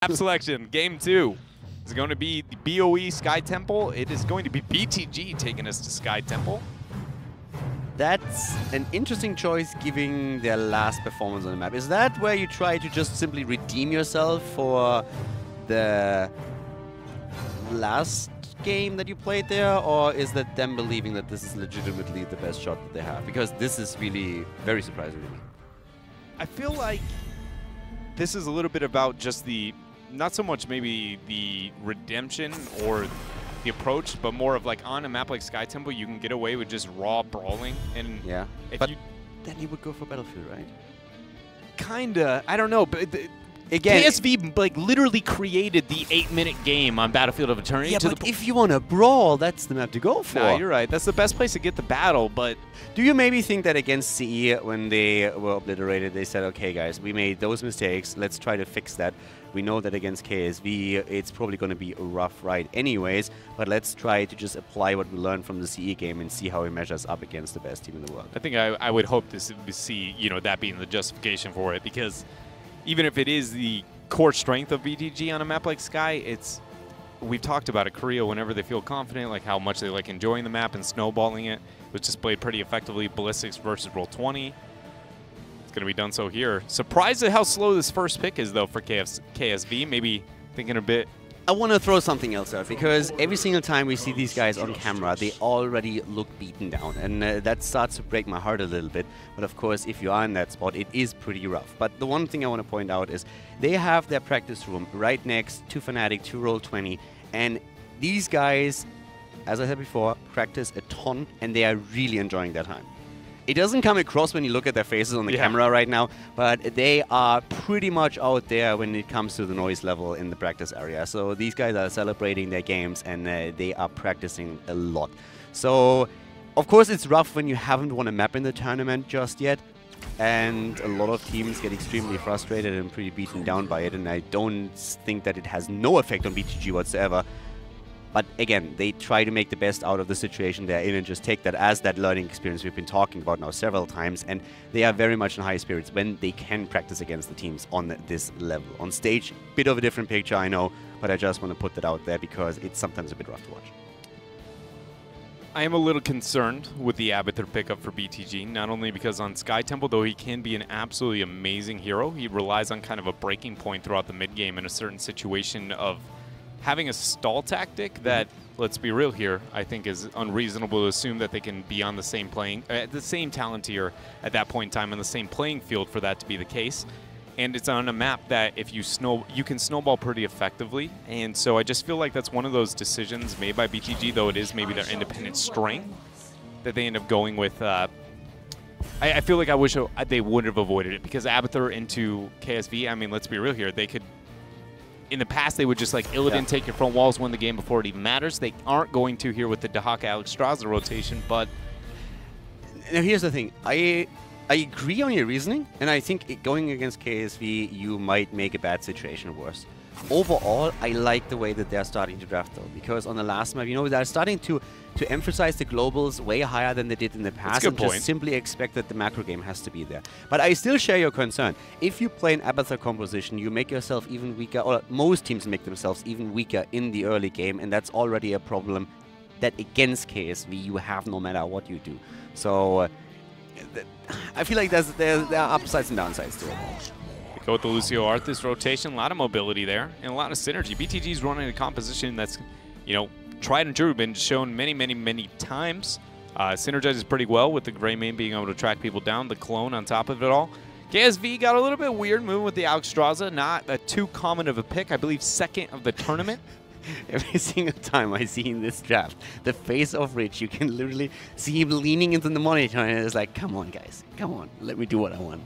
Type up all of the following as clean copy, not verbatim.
Map selection, game 2 is going to be the BOE Sky Temple. It is going to be BTG taking us to Sky Temple. That's an interesting choice, given their last performance on the map. Is that where you try to just simply redeem yourself for the last game that you played there, or is that them believing that this is legitimately the best shot that they have? Because this is really very surprising to me. I feel like this is a little bit about just the, not so much maybe the redemption or the approach, but more of like on a map like Sky Temple, you can get away with just raw brawling. And yeah, if but you, then you would go for Battlefield, right? Kinda, I don't know, but again, KSV like literally created the 8-minute game on Battlefield of Eternity. Yeah, but if you want to brawl, that's the map to go for. No, you're right. That's the best place to get the battle, but do you maybe think that against CE, when they were obliterated, they said, okay, guys, we made those mistakes. Let's try to fix that. We know that against KSV, it's probably going to be a rough ride anyways, but let's try to just apply what we learned from the CE game and see how it measures up against the best team in the world. I think I would hope to see, that being the justification for it, because even if it is the core strength of BTG on a map like Sky, we've talked about it, Korea, whenever they feel confident, like how much they like enjoying the map and snowballing it, which displayed pretty effectively. Ballistics versus Roll20. It's going to be done so here. Surprised at how slow this first pick is, though, for KSV. Maybe thinking a bit. I want to throw something else out, because every single time we see these guys on camera, they already look beaten down. And that starts to break my heart a little bit. But of course, if you are in that spot, it is pretty rough. But the one thing I want to point out is they have their practice room right next to Fnatic, to Roll20. And these guys, as I said before, practice a ton, and they are really enjoying their time. It doesn't come across when you look at their faces on the camera right now, but they are pretty much out there when it comes to the noise level in the practice area. So these guys are celebrating their games, and they are practicing a lot. So, of course, it's rough when you haven't won a map in the tournament just yet, and a lot of teams get extremely frustrated and pretty beaten down by it, and I don't think that it has no effect on BTG whatsoever. But again, they try to make the best out of the situation they're in and just take that as that learning experience we've been talking about now several times. And they are very much in high spirits when they can practice against the teams on this level. On stage, bit of a different picture, I know, but I just want to put that out there because it's sometimes a bit rough to watch. I am a little concerned with the Abathur pickup for BTG, not only because on Sky Temple, though he can be an absolutely amazing hero, he relies on kind of a breaking point throughout the mid-game in a certain situation of having a stall tactic that, let's be real here, I think is unreasonable to assume that they can be on the same talent tier at that point in time, on the same playing field for that to be the case. And it's on a map that if you can snowball pretty effectively. And so I just feel like that's one of those decisions made by BTG, though it is maybe their independent strength, that they end up going with. I feel like I wish they would have avoided it, because Abathur into KSV, I mean, let's be real here, they could. In the past, they would just like Illidan take your front walls, win the game before it even matters. They aren't going to here with the Dahaka Alexstrasza rotation, but now here's the thing. I agree on your reasoning, and I think going against KSV, you might make a bad situation worse. Overall, I like the way that they're starting to draft, though, because on the last map, they're starting to emphasize the globals way higher than they did in the past, and just simply expect that the macro game has to be there. But I still share your concern. If you play an Abathur composition, you make yourself even weaker, or most teams make themselves even weaker in the early game, and that's already a problem that against KSV you have no matter what you do. So I feel like there are upsides and downsides to it. Go with the Lucio Arthas rotation, a lot of mobility there, and a lot of synergy. BTG's running a composition that's, tried and true, been shown many, many, many times. Synergizes pretty well with the Gray Main being able to track people down, the clone on top of it all. KSV got a little bit weird moving with the Alexstrasza, not too common of a pick. I believe second of the tournament. Every single time I see in this draft, the face of Rich, you can literally see him leaning into the monitor, and it's like, come on, guys, come on, let me do what I want.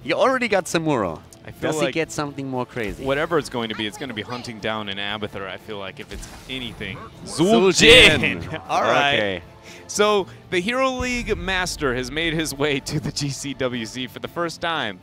You already got Samuro. Does he get something more crazy? Whatever it's going to be hunting down an Abathur, I feel like, if it's anything. Zul'jin! All right. Okay. So the Hero League Master has made his way to the GCWC for the first time.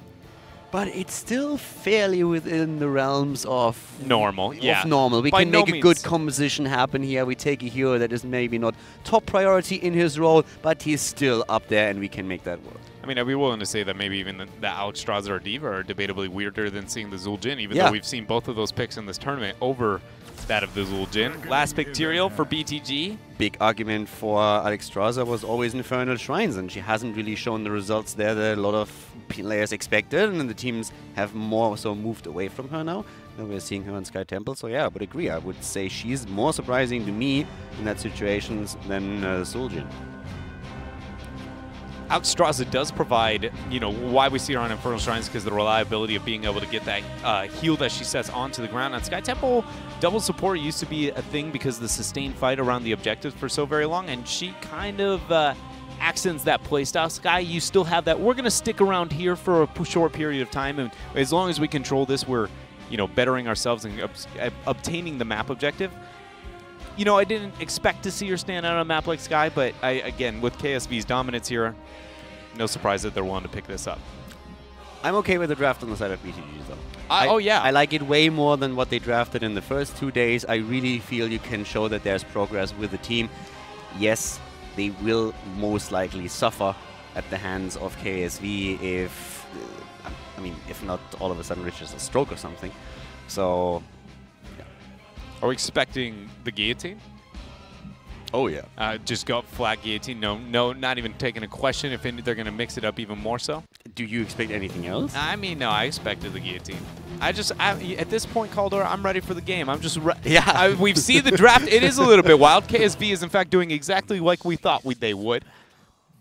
But it's still fairly within the realms of normal. Yeah. Of normal. We can make a good composition happen here. We take a hero that is maybe not top priority in his role, but he's still up there, and we can make that work. I mean, I'd be willing to say that maybe even the Alex Strasser or Diva are debatably weirder than seeing the Zul'Jin, even though we've seen both of those picks in this tournament over that of the Zul'Jin. Last pick, Tyrael for BTG. Big argument for Alex Strasser was always Infernal Shrines, and she hasn't really shown the results there that a lot of players expected, and the teams have more so moved away from her now. And we're seeing her on Sky Temple, so yeah, I would agree. I would say she's more surprising to me in that situation than Zul'Jin. Alex Strasser does provide, you know, why we see her on Infernal Shrines, because the reliability of being able to get that heal that she sets onto the ground. On Sky Temple, double support used to be a thing because of the sustained fight around the objectives for so very long, and she kind of accents that playstyle. Sky, you still have that. We're going to stick around here for a short period of time, and as long as we control this, we're, you know, bettering ourselves and obtaining the map objective. You know, I didn't expect to see her stand out on a map like Sky, but again, with KSV's dominance here, no surprise that they're willing to pick this up. I'm okay with the draft on the side of BTG, though. Oh, yeah. I like it way more than what they drafted in the first 2 days. I really feel you can show that there's progress with the team. Yes, they will most likely suffer at the hands of KSV if, I mean, if not all of a sudden reaches a stroke or something. So, yeah. Are we expecting the guillotine? Oh, yeah. Just go flat guillotine. No, not even taking a question if they're going to mix it up even more so. Do you expect anything else? I mean, no, I expected the guillotine. At this point, Caldor, I'm ready for the game. I'm just we've seen the draft. It is a little bit wild. KSV is, in fact, doing exactly like we thought they would.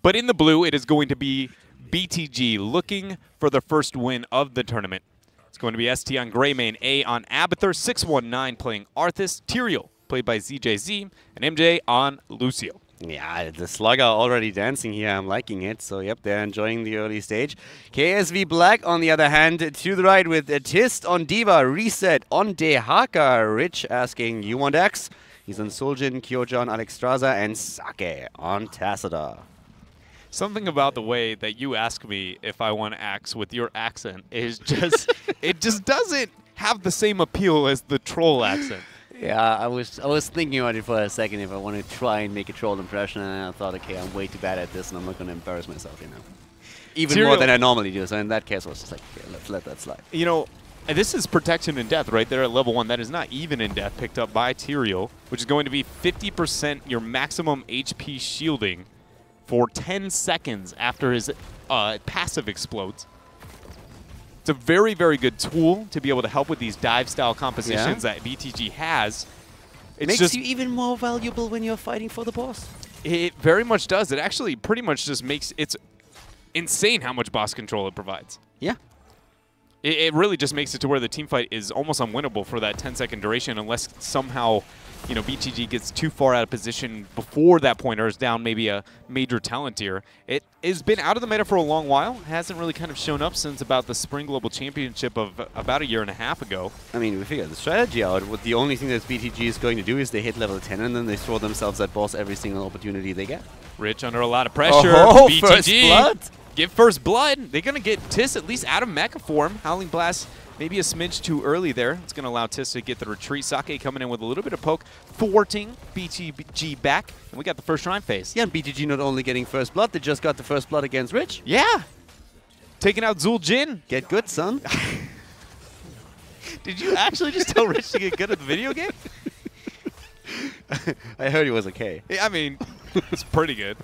But in the blue, it is going to be BTG looking for the first win of the tournament. It's going to be ST on Greymane, A on Abathur, 619 playing Arthas, Tyrael played by ZJZ, and MJ on Lucio. Yeah, the Slugger already dancing here. I'm liking it. So, yep, they're enjoying the early stage. KSV Black, on the other hand, to the right with Tist on Diva, Reset on Dehaka, Rich asking, you want X? He's on Zul'Jin, Kyoja on Alex Strasser, and Sake on Tassadar. Something about the way that you ask me if I want Axe with your accent is just, it just doesn't have the same appeal as the troll accent. Yeah, I was thinking about it for a second if I want to try and make a troll impression, and I thought, okay, I'm way too bad at this, and I'm not going to embarrass myself, you know. Even more than I normally do, so in that case I was just like, okay, let's let that slide. You know, and this is Protection in Death right there at level 1. That is not even in death, picked up by Tyrael, which is going to be 50% your maximum HP shielding for 10 seconds after his passive explodes. It's a very, very good tool to be able to help with these dive-style compositions that BTG has. It makes you even more valuable when you're fighting for the boss. It very much does. It actually pretty much just makes it's insane how much boss control it provides. Yeah. It really just makes it to where the team fight is almost unwinnable for that 10-second duration unless somehow, you know, BTG gets too far out of position before that point or is down maybe a major talent tier. It has been out of the meta for a long while. Hasn't really kind of shown up since about the Spring Global Championship of about a year and a half ago. I mean, we figured the strategy out. The only thing that BTG is going to do is they hit level 10 and then they throw themselves at boss every single opportunity they get. Rich under a lot of pressure. Oh, BTG. first blood. Get first blood. They're going to get Tis at least out of mecha form. Howling Blast maybe a smidge too early there. It's going to allow Tis to get the retreat. Sake coming in with a little bit of poke, thwarting BTG back. And we got the first shrine phase. Yeah, and BTG not only getting first blood, they just got the first blood against Rich. Yeah. Taking out Zul'Jin. Get good, son. Did you actually just tell Rich to get good at the video game? I heard he was okay. I mean, it's pretty good.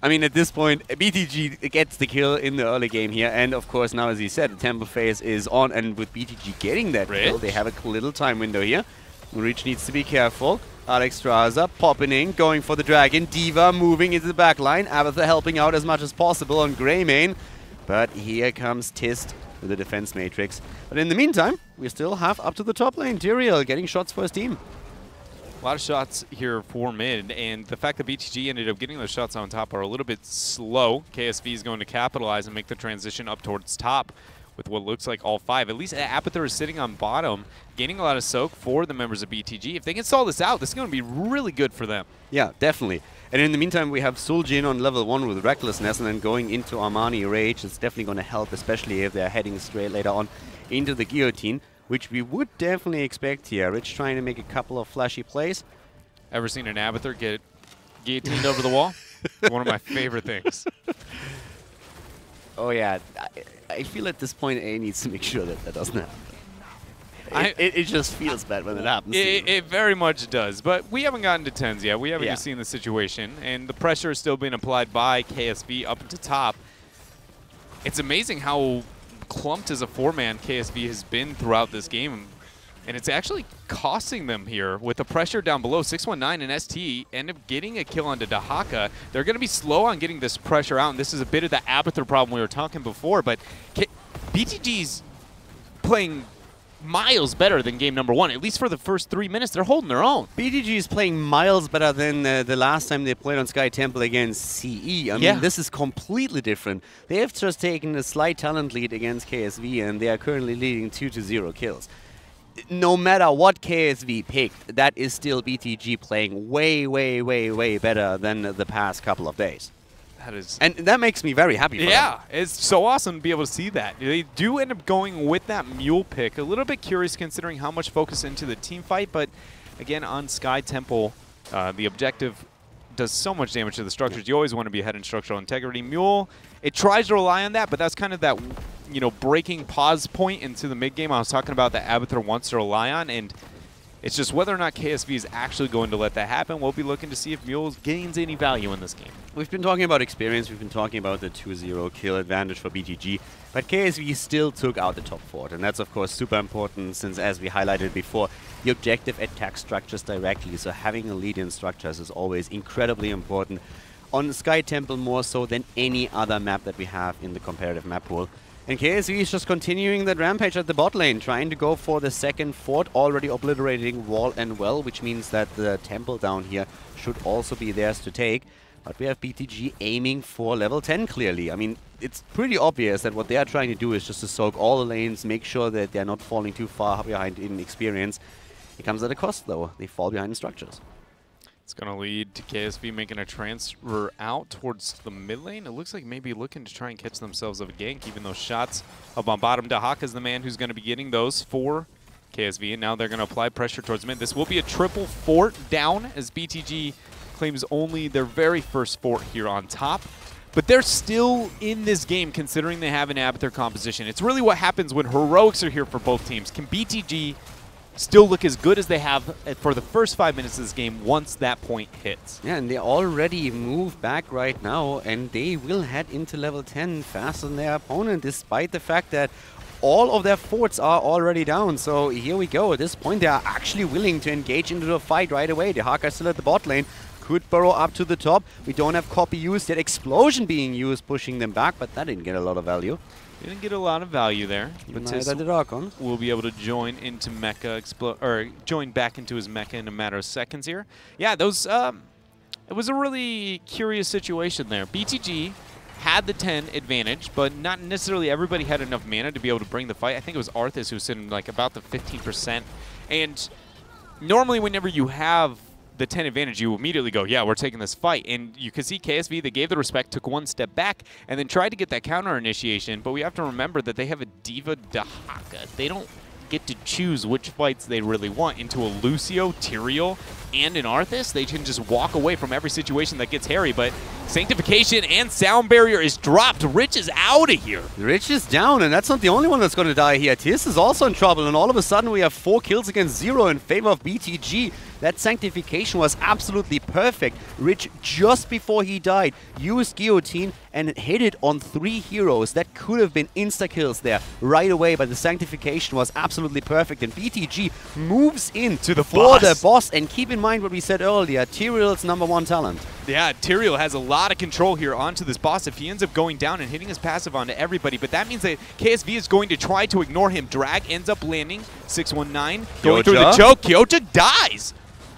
I mean, at this point, BTG gets the kill in the early game here. And, of course, now, as you said, the temple phase is on. And with BTG getting that kill, they have a little time window here. Rich needs to be careful. Alex Strasser popping in, going for the dragon. Diva moving into the back line. Abathur helping out as much as possible on Greymane. But here comes Tist with the defense matrix. But in the meantime, we still have up to the top lane. Tyrael getting shots for his team. A lot of shots here for mid, and the fact that BTG ended up getting those shots on top are a little bit slow. KSV is going to capitalize and make the transition up towards top with what looks like all 5. At least Abathur is sitting on bottom, gaining a lot of soak for the members of BTG. If they can stall this out, this is going to be really good for them. Yeah, definitely. And in the meantime, we have Zul'Jin on level 1 with Recklessness, and then going into Armani Rage. It's definitely going to help, especially if they're heading straight later on into the guillotine, which we would definitely expect here. Rich trying to make a couple of flashy plays. Ever seen an Abathur get guillotined over the wall? One of my favorite things. Oh yeah, I feel at this point A needs to make sure that that doesn't happen. It just feels bad when it happens. It very much does, but we haven't gotten to 10s yet. We haven't even seen the situation, and the pressure is still being applied by KSV up into top. It's amazing how clumped as a 4-man KSV has been throughout this game, and it's actually costing them here with the pressure down below. 619 and ST end up getting a kill onto Dahaka. They're going to be slow on getting this pressure out, and this is a bit of the Abathur problem we were talking before, but BTG's playing miles better than game number 1. At least for the first 3 minutes, they're holding their own. BTG is playing miles better than the last time they played on Sky Temple against CE. I mean, this is completely different. They have just taken a slight talent lead against KSV, and they are currently leading 2-0 kills. No matter what KSV picked, that is still BTG playing way, way, way, way better than the past couple of days. And that makes me very happy for them. It's so awesome to be able to see that. They do end up going with that mule pick. A little bit curious considering how much focus into the team fight, but again, on Sky Temple, the objective does so much damage to the structures. You always want to be ahead in structural integrity. Mule, it tries to rely on that, but that's kind of that, you know, breaking pause point into the mid game I was talking about that Abathur wants to rely on, and it's just whether or not KSV is actually going to let that happen. We'll be looking to see if Mule gains any value in this game. We've been talking about experience. We've been talking about the 2-0 kill advantage for BTG. But KSV still took out the top fort. And that's, of course, super important since, as we highlighted before, the objective attacks structures directly. So having a lead in structures is always incredibly important. On Sky Temple more so than any other map that we have in the competitive map pool. And KSV is just continuing that rampage at the bot lane, trying to go for the second fort, already obliterating wall and well, which means that the temple down here should also be theirs to take. But we have BTG aiming for level 10 clearly. I mean, it's pretty obvious that what they are trying to do is just to soak all the lanes, make sure that they're not falling too far behind in experience. It comes at a cost though. They fall behind in structures. It's going to lead to KSV making a transfer out towards the mid lane. It looks like maybe looking to try and catch themselves of a gank, even though shots up on bottom. Dahaka is the man who's going to be getting those for KSV, and now they're going to apply pressure towards mid. This will be a triple fort down as BTG claims only their very first fort here on top. But they're still in this game considering they have an Abathur composition. It's really what happens when heroics are here for both teams. Can BTG still look as good as they have for the first 5 minutes of this game once that point hits? Yeah, and they already move back right now, and they will head into level 10 faster than their opponent, despite the fact that all of their forts are already down. So here we go. At this point, they are actually willing to engage into the fight right away. The Haka is still at the bot lane. Could burrow up to the top. We don't have copy used yet. Explosion being used, pushing them back, but that didn't get a lot of value. Didn't get a lot of value there. But the will be able to join into Mecha, or join back into his Mecha in a matter of seconds here. Yeah, those. It was a really curious situation there. BTG had the 10 advantage, but not necessarily everybody had enough mana to be able to bring the fight. I think it was Arthas who was sitting like about the 15%. And normally whenever you have the 10 advantage, you immediately go, yeah, we're taking this fight. And you can see KSV, they gave the respect, took one step back, and then tried to get that counter initiation. But we have to remember that they have a Diva Dahaka. They don't get to choose which fights they really want. Into a Lucio, Tyrael, and an Arthas, they can just walk away from every situation that gets hairy. But Sanctification and Sound Barrier is dropped. Rich is out of here. Rich is down, and that's not the only one that's going to die here. Tiz is also in trouble, and all of a sudden we have 4 kills against 0 in favor of BTG. That Sanctification was absolutely perfect. Rich, just before he died, used Guillotine and hit it on 3 heroes. That could have been insta-kills there right away, but the Sanctification was absolutely perfect. And BTG moves in to the for the boss. And keep in mind what we said earlier, Tyrael's #1 talent. Yeah, Tyrael has a lot of control here onto this boss if he ends up going down and hitting his passive onto everybody. But that means that KSV is going to try to ignore him. Drag ends up landing. 619 going through the choke. Kyocha dies.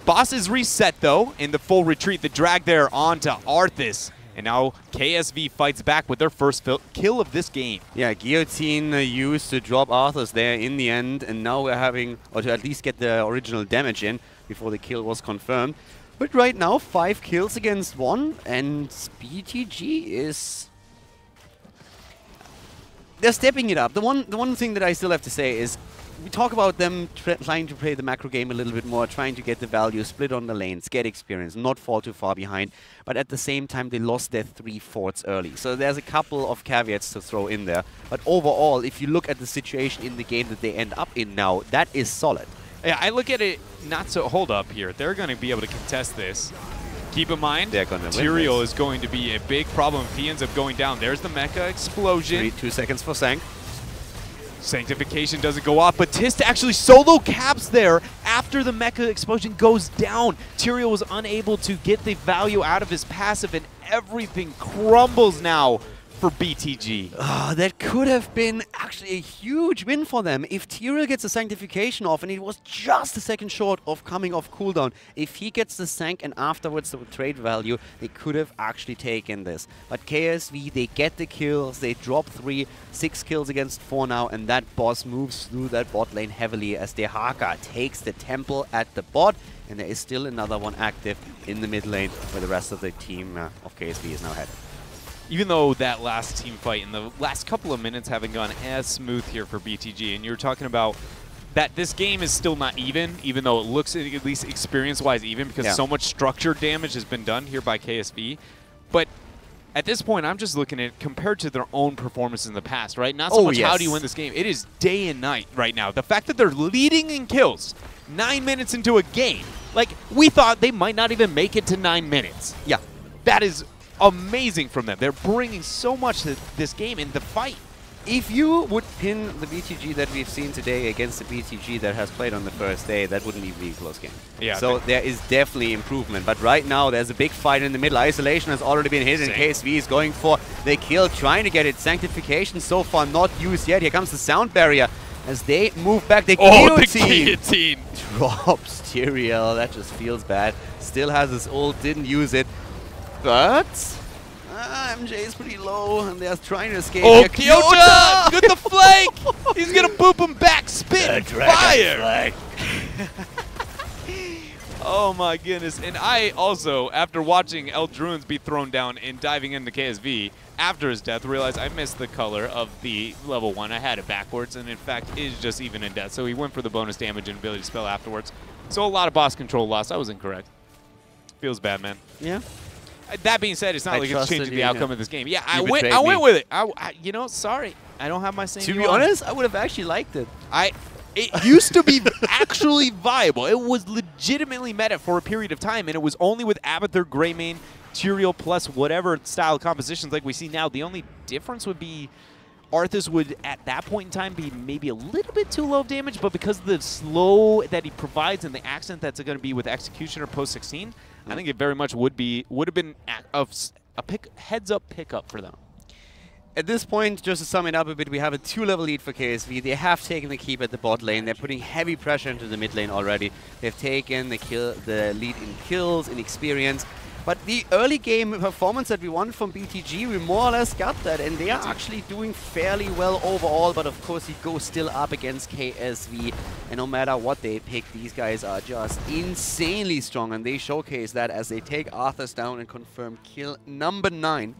Boss is reset, though, in the full retreat. The drag there onto Arthas. And now KSV fights back with their first kill of this game. Yeah, Guillotine used to drop Arthas there in the end. And now we're having, or to at least get the original damage in before the kill was confirmed. But right now, 5 kills against 1. And BTG is... they're stepping it up. The one thing that I still have to say is we talk about them trying to play the macro game a little bit more, trying to get the value, split on the lanes, get experience, not fall too far behind. But at the same time, they lost their 3 forts early. So there's a couple of caveats to throw in there. But overall, if you look at the situation in the game that they end up in now, that is solid. Yeah, I look at it not so... Hold up here. They're going to be able to contest this. Keep in mind, Tyrael is going to be a big problem if he ends up going down. There's the Mecha explosion. 2 seconds for Sank. Sanctification doesn't go off, but Tist actually solo caps there after the Mecha explosion goes down. Tyrael was unable to get the value out of his passive, and everything crumbles now for BTG. That could have been actually a huge win for them if Tyrael gets the Sanctification off, and it was just a second short of coming off cooldown. If he gets the Sank and afterwards the trade value, they could have actually taken this. But KSV, they get the kills, they drop 3, 6 kills against 4 now, and that boss moves through that bot lane heavily as Dehaka takes the temple at the bot, and there is still another one active in the mid lane where the rest of the team of KSV is now headed. Even though that last team fight and the last couple of minutes haven't gone as smooth here for BTG, and you're talking about that this game is still not even though it looks at least experience-wise even, because so much structured damage has been done here by KSV. But at this point, I'm just looking at compared to their own performance in the past, right? Not so much how do you win this game. It is day and night right now. The fact that they're leading in kills 9 minutes into a game, like, we thought they might not even make it to 9 minutes. Yeah. That is amazing from them. They're bringing so much to this game in the fight. If you would pin the BTG that we've seen today against the BTG that has played on the first day, that wouldn't even be a close game. Yeah. So there is definitely improvement. But right now, there's a big fight in the middle. Isolation has already been hit, and KSV is going for the kill, trying to get it. Sanctification so far not used yet. Here comes the sound barrier as they move back. The guillotine drops Tyrael. That just feels bad. Still has his ult, didn't use it. But MJ is pretty low, and they're trying to escape. Oh, Kyota with the flank! He's gonna boop him back, spit fire! Oh my goodness. And I also, after watching Eldruins be thrown down and diving into KSV, after his death, realized I missed the color of the level 1. I had it backwards, and in fact, it is just even in death. So he went for the bonus damage and ability to spell afterwards. So a lot of boss control lost. I was incorrect. Feels bad, man. Yeah. That being said, it's not like it's changing the outcome of this game. Yeah, I went with it. You know, sorry. I don't have my same. To be honest, I would have actually liked it. It used to be actually viable. It was legitimately meta for a period of time, and it was only with Abathur, Greymane, Tyrael, plus whatever style compositions like we see now. The only difference would be Arthas would, at that point in time, be maybe a little bit too low of damage, but because of the slow that he provides and the accent that's going to be with Executioner post-16, I think it very much would have been a heads-up pickup for them. At this point, just to sum it up a bit, we have a 2-level lead for KSV. They have taken the keep at the bot lane. They're putting heavy pressure into the mid lane already. They've taken the lead in kills, in experience. But the early game performance that we want from BTG, we more or less got that, and they are actually doing fairly well overall. But of course, he goes still up against KSV, and no matter what they pick, these guys are just insanely strong, and they showcase that as they take Arthas down and confirm kill number 9.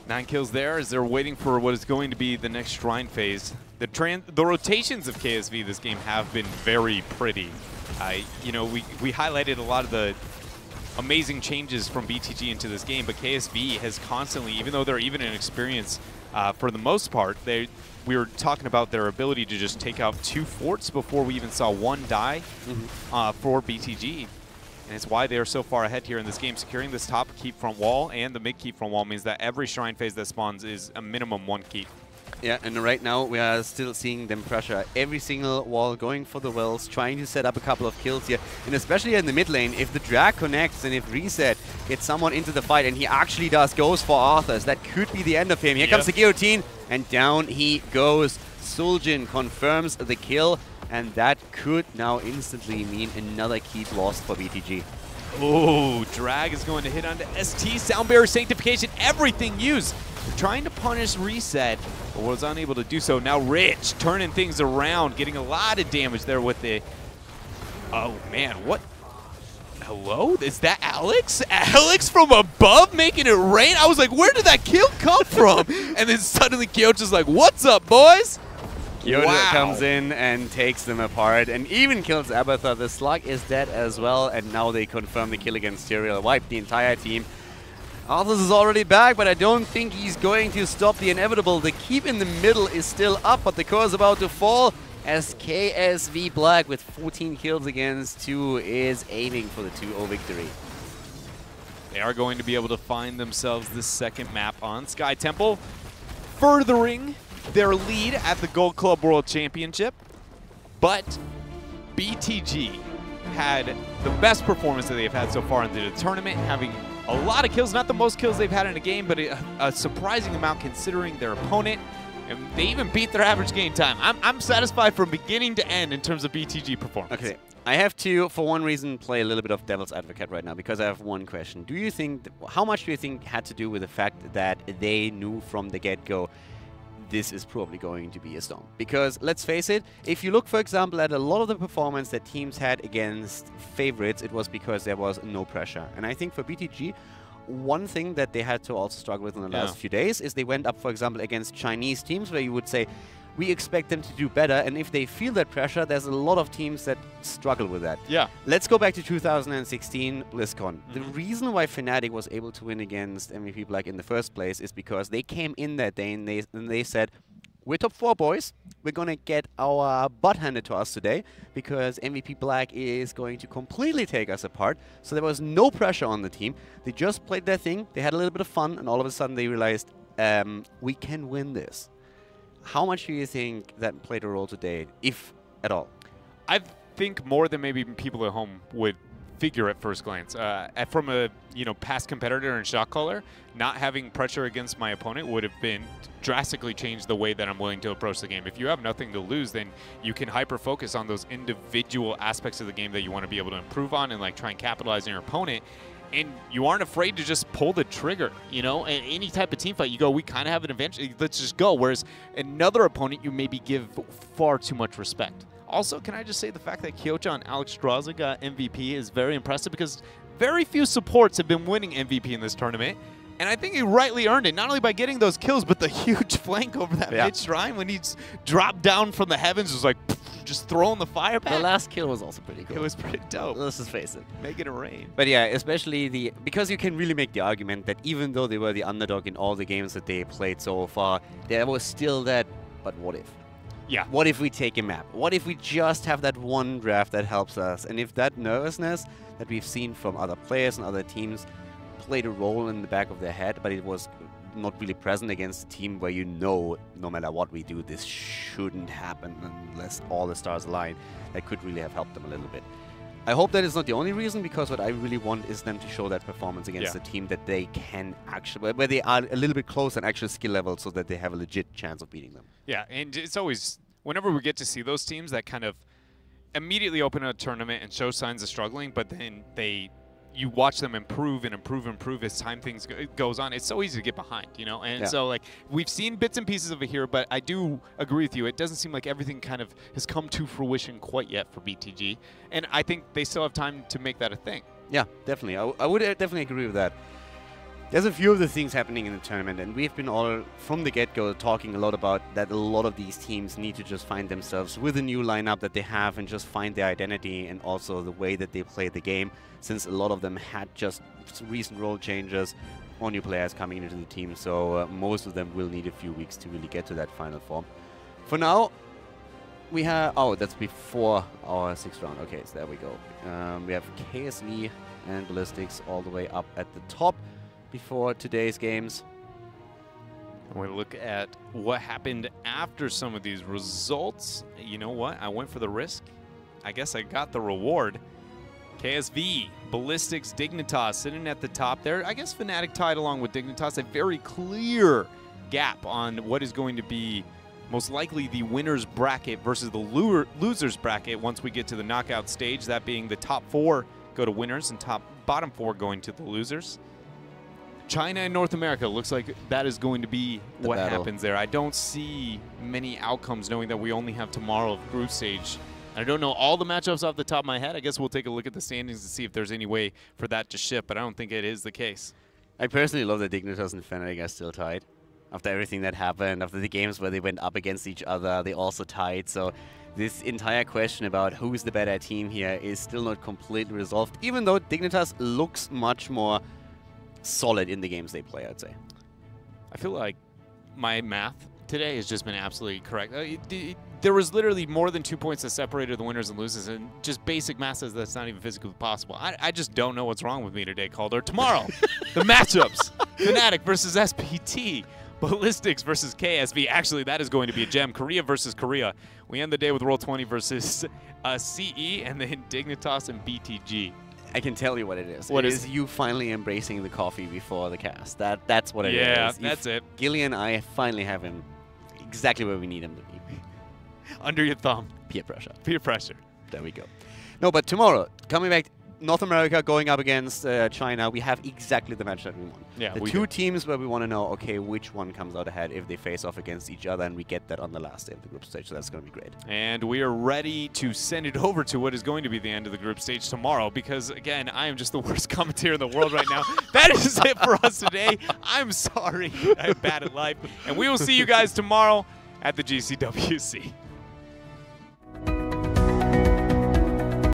9 kills there as they're waiting for what is going to be the next Shrine phase. The rotations of KSV this game have been very pretty. You know, we highlighted a lot of the amazing changes from BTG into this game, but KSV has constantly, even though they're even in experience for the most part, we were talking about their ability to just take out 2 forts before we even saw 1 die for BTG. And it's why they are so far ahead here in this game. Securing this top keep front wall and the mid keep front wall means that every Shrine phase that spawns is a minimum 1 keep. Yeah, and right now we are still seeing them pressure every single wall, going for the wells, trying to set up a couple of kills here. And especially in the mid lane, if the drag connects and if Reset gets someone into the fight, and he actually goes for Arthas, that could be the end of him. Here comes the guillotine, and down he goes. Suljin confirms the kill, and that could now instantly mean another keep lost for BTG. Oh, drag is going to hit onto ST, Sound Barrier, Sanctification, everything used. They're trying to punish Reset, but was unable to do so. Now Rich turning things around, getting a lot of damage there with the... Oh, man, what? Hello? Is that Alex? Alex from above making it rain? I was like, where did that kill come from? And then suddenly Kyocho's like, what's up, boys? Yoda comes in and takes them apart and even kills Abathur. The Slug is dead as well, and now they confirm the kill against Tyrael. Wipe the entire team. Arthas is already back, but I don't think he's going to stop the inevitable. The keep in the middle is still up, but the core is about to fall as KSV Black with 14 kills against 2 is aiming for the 2-0 victory. They are going to be able to find themselves this second map on Sky Temple, furthering their lead at the Gold Club World Championship. But BTG had the best performance that they've had so far in the tournament, having a lot of kills, not the most kills they've had in a game, but a surprising amount considering their opponent. And they even beat their average game time. I'm satisfied from beginning to end in terms of BTG performance. Okay, I have to, for one reason, play a little bit of devil's advocate right now because I have one question. Do you think, how much do you think had to do with the fact that they knew from the get-go this is probably going to be a storm? Because let's face it, if you look, for example, at a lot of the performance that teams had against favorites, it was because there was no pressure. And I think for BTG, one thing that they had to also struggle with in the last few days is they went up, for example, against Chinese teams where you would say, we expect them to do better, and if they feel that pressure, there's a lot of teams that struggle with that. Yeah. Let's go back to 2016 BlizzCon. The reason why Fnatic was able to win against MVP Black in the first place is because they came in that day and they said, we're top 4 boys, we're going to get our butt handed to us today because MVP Black is going to completely take us apart. So there was no pressure on the team. They just played their thing, they had a little bit of fun, and all of a sudden they realized, we can win this. How much do you think that played a role today, if at all? I think more than maybe people at home would figure at first glance. From a past competitor and shot caller, not having pressure against my opponent would have been drastically changed the way that I'm willing to approach the game. If you have nothing to lose, then you can hyper-focus on those individual aspects of the game that you want to be able to improve on and like try and capitalize on your opponent. And you aren't afraid to just pull the trigger, And any type of team fight, you go, we kind of have an advantage, let's just go. Whereas another opponent, you maybe give far too much respect. Also, can I just say the fact that Kyocha and Alex Straza got MVP is very impressive because very few supports have been winning MVP in this tournament. And I think he rightly earned it, not only by getting those kills, but the huge flank over that mid-shrine when he dropped down from the heavens, was like, just throwing the fire back. The last kill was also pretty cool. It was pretty dope. Let's just face it. Making it rain. But yeah, especially because you can really make the argument that even though they were the underdog in all the games that they played so far, there was still that, but what if? Yeah. What if we take a map? What if we just have that one draft that helps us? And if that nervousness that we've seen from other players and other teams played a role in the back of their head, but it was not really present against a team where no matter what we do, this shouldn't happen unless all the stars align, that could really have helped them a little bit. I hope that is not the only reason, because what I really want is them to show that performance against a team that they can actually, where they are a little bit close on actual skill level so that they have a legit chance of beating them. Yeah, and it's always, whenever we get to see those teams that kind of immediately open a tournament and show signs of struggling, but then you watch them improve and improve as time goes on. It's so easy to get behind, And so, like, we've seen bits and pieces of it here, but I do agree with you. It doesn't seem like everything kind of has come to fruition quite yet for BTG. And I think they still have time to make that a thing. Yeah, definitely. I would definitely agree with that. There's a few of the things happening in the tournament, and we've been all, from the get-go, talking a lot about that a lot of these teams need to just find themselves with a new lineup that they have and just find their identity and also the way that they play the game, since a lot of them had just recent role changes or new players coming into the team, so most of them will need a few weeks to really get to that final form. For now, we have... Oh, that's before our 6th round. Okay, so there we go. We have KSV and Ballistics all the way up at the top before today's games. And we look at what happened after some of these results. You know what? I went for the risk. I guess I got the reward. KSV, Ballistics, Dignitas sitting at the top there. I guess Fnatic tied along with Dignitas. A very clear gap on what is going to be most likely the winner's bracket versus the loser's bracket once we get to the knockout stage. That being the top 4 go to winners and bottom 4 going to the losers. China and North America, looks like that is going to be what happens there. I don't see many outcomes knowing that we only have tomorrow of group stage. And I don't know all the matchups off the top of my head. I guess we'll take a look at the standings to see if there's any way for that to shift, but I don't think it is the case. I personally love that Dignitas and Fnatic are still tied. After everything that happened, after the games where they went up against each other, they also tied. So this entire question about who's the better team here is still not completely resolved, even though Dignitas looks much more solid in the games they play, I'd say. I feel like my math today has just been absolutely correct. There was literally more than 2 points that separated the winners and losers, and just basic math says that's not even physically possible. I just don't know what's wrong with me today, Calder. Tomorrow, the matchups: Fnatic versus SPT, Ballistics versus KSV. Actually, that is going to be a gem. Korea versus Korea. We end the day with Roll20 versus CE, and then Dignitas and BTG. I can tell you what it is. What it is is you finally embracing the coffee before the cast. That's what it is. Yeah, that's it. Gilly and I finally have him exactly where we need him to be. Under your thumb. Peer pressure. Peer pressure. There we go. No, but tomorrow, coming back, North America going up against China, we have exactly the match that we want. Yeah, the two teams where we want to know, okay, which one comes out ahead if they face off against each other, and we get that on the last day of the group stage, so that's going to be great. And we are ready to send it over to what is going to be the end of the group stage tomorrow, because, again, I am just the worst commentator in the world right now. That is it for us today. I'm sorry. I'm bad at life. And we will see you guys tomorrow at the GCWC.